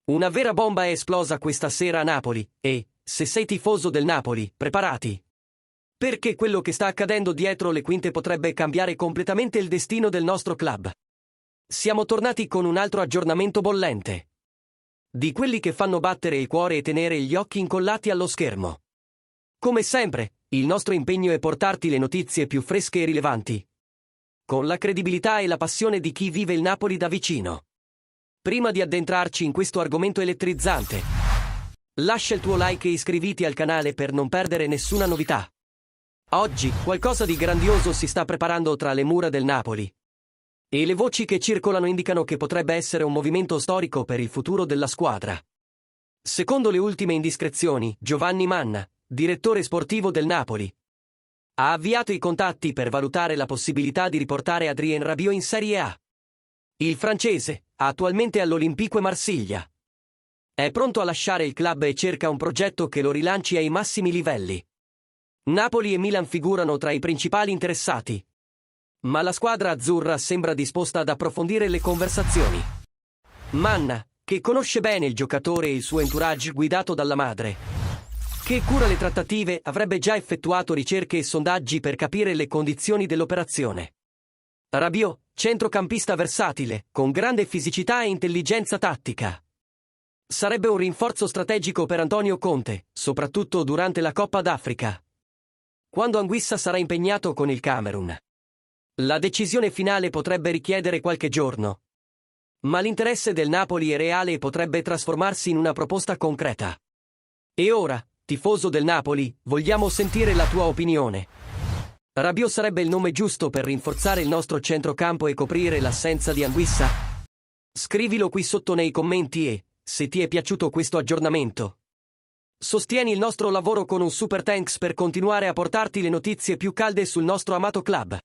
Una vera bomba è esplosa questa sera a Napoli e, se sei tifoso del Napoli, preparati. Perché quello che sta accadendo dietro le quinte potrebbe cambiare completamente il destino del nostro club. Siamo tornati con un altro aggiornamento bollente. Di quelli che fanno battere il cuore e tenere gli occhi incollati allo schermo. Come sempre, il nostro impegno è portarti le notizie più fresche e rilevanti. Con la credibilità e la passione di chi vive il Napoli da vicino. Prima di addentrarci in questo argomento elettrizzante, lascia il tuo like e iscriviti al canale per non perdere nessuna novità. Oggi, qualcosa di grandioso si sta preparando tra le mura del Napoli. E le voci che circolano indicano che potrebbe essere un movimento storico per il futuro della squadra. Secondo le ultime indiscrezioni, Giovanni Manna, direttore sportivo del Napoli, ha avviato i contatti per valutare la possibilità di riportare Adrien Rabiot in Serie A. Il francese, attualmente all'Olympique Marsiglia, è pronto a lasciare il club e cerca un progetto che lo rilanci ai massimi livelli. Napoli e Milan figurano tra i principali interessati, ma la squadra azzurra sembra disposta ad approfondire le conversazioni. Manna, che conosce bene il giocatore e il suo entourage guidato dalla madre, che cura le trattative, avrebbe già effettuato ricerche e sondaggi per capire le condizioni dell'operazione. Rabiot, centrocampista versatile, con grande fisicità e intelligenza tattica. Sarebbe un rinforzo strategico per Antonio Conte, soprattutto durante la Coppa d'Africa, quando Anguissa sarà impegnato con il Camerun. La decisione finale potrebbe richiedere qualche giorno, ma l'interesse del Napoli è reale e potrebbe trasformarsi in una proposta concreta. E ora, tifoso del Napoli, vogliamo sentire la tua opinione. Rabiot sarebbe il nome giusto per rinforzare il nostro centrocampo e coprire l'assenza di Anguissa? Scrivilo qui sotto nei commenti e, se ti è piaciuto questo aggiornamento, sostieni il nostro lavoro con un super thanks per continuare a portarti le notizie più calde sul nostro amato club.